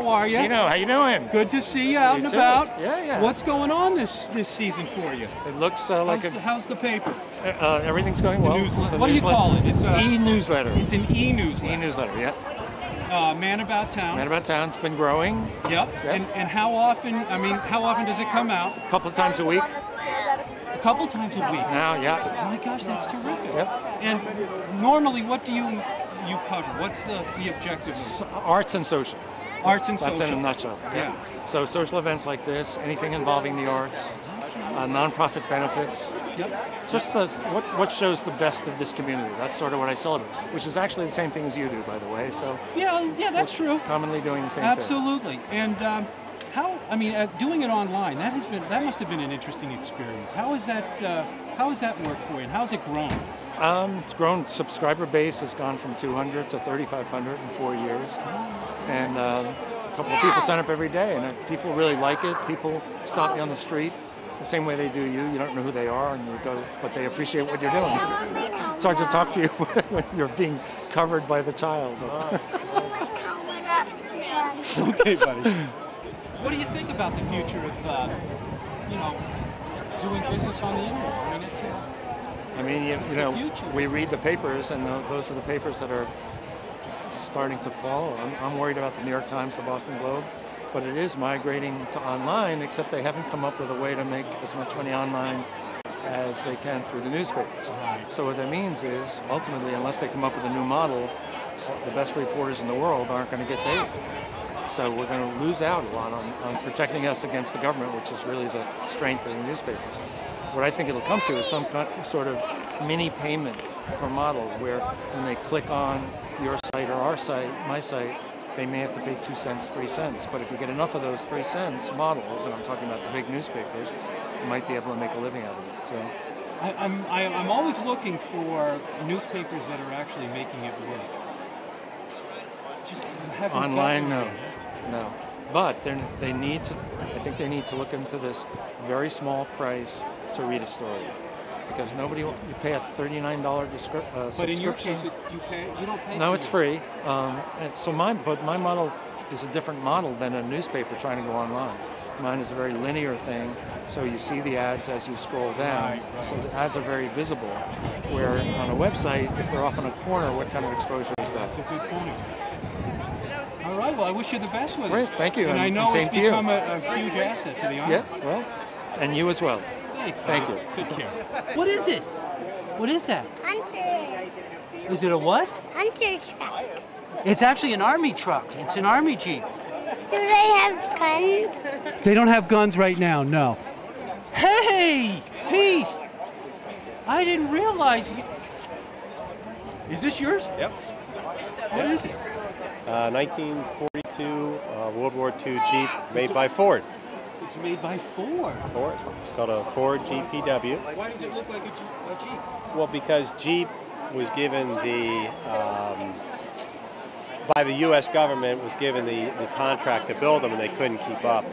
how are you? Gino, how you doing? Good to see you out and too. about. Yeah. What's going on this season for you? It looks How's the paper? everything's going well. Newsletter. What do you call it? It's an e-newsletter. It's an e-newsletter. E-newsletter, yeah. Man About Town. Man About Town's been growing. Yep. And how often? I mean, how often does it come out? A couple of times a week. A couple times a week. Now, yeah. My gosh, that's terrific. Yep. And normally, what do you cover? What's the objective? Arts and social. Arts and social. That's in a nutshell. Yeah. So social events like this, anything involving the arts, nonprofit benefits. Yep. Just what shows the best of this community. That's sort of what I celebrate, which is actually the same thing as you do, by the way. So yeah, that's true. Commonly doing the same Absolutely. And doing it online, that must have been an interesting experience. How has that worked for you, and how's it grown? It's grown. Subscriber base has gone from 200 to 3,500 in 4 years, and a couple of people sign up every day, and people really like it. People stop me on the street the same way they do you. You don't know who they are, and you go, but they appreciate what you're doing. It's hard to talk to you when you're being covered by the child. Okay, buddy. What do you think about the future of, doing business on the internet? I mean, we read the papers, and those are the papers that are starting to fall. I'm worried about the New York Times, the Boston Globe, but it is migrating to online, except they haven't come up with a way to make as much money online as they can through the newspapers. So what that means is, ultimately, unless they come up with a new model, the best reporters in the world aren't going to get paid. So we're going to lose out a lot on protecting us against the government, which is really the strength of the newspapers. What I think it'll come to is some sort of mini payment per model, where when they click on your site or our site, my site, they may have to pay 2 cents, 3 cents. But if you get enough of those 3 cents models, and I'm talking about the big newspapers, you might be able to make a living out of it. So I'm always looking for newspapers that are actually making it work. Just hasn't online, no. But they need to. I think they need to look into this very small price to read a story, because you pay a $39 subscription. But in your case, you don't pay. No, it's free. But my model is a different model than a newspaper trying to go online. Mine is a very linear thing, so you see the ads as you scroll down. Right. So the ads are very visible. Where on a website, if they're off in a corner, what kind of exposure is that? That's a good point. All right, well, I wish you the best with it. Great, thank you. And I know same it's to you. become a huge asset to the island. Yeah, well, and you as well. Thanks, Thank buddy. you. Take care. What is it? What is that? Hunter. Is it a what? Hunter truck. It's actually an army truck. It's an army jeep. Do they have guns? They don't have guns right now, no. Hey, Pete! I didn't realize you... Is this yours? Yep. What is it? 1942 World War II Jeep made by Ford. It's made by Ford. Ford. It's called a Ford GPW. Why does it look like a Jeep? Well, because Jeep was given by the U.S. government was given the contract to build them, and they couldn't keep up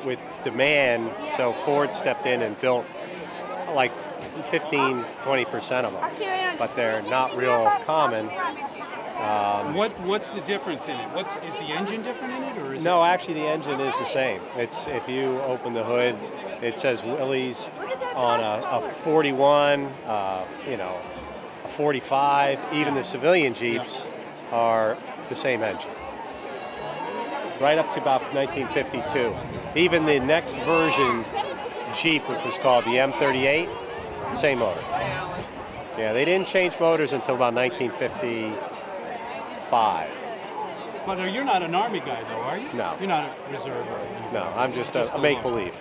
with demand. So Ford stepped in and built like 15-20% of them, but they're not real common. What's the difference in it? Is the engine different in it, or is No, actually the engine is the same. It's if you open the hood, it says Willys on a 41, a 45. Even the civilian Jeeps are the same engine. Right up to about 1952. Even the next version Jeep, which was called the M38, same motor. Yeah, they didn't change motors until about 1955. But you're not an Army guy, though, are you? No. You're not a reserve or anything. No, I'm just a make-believe.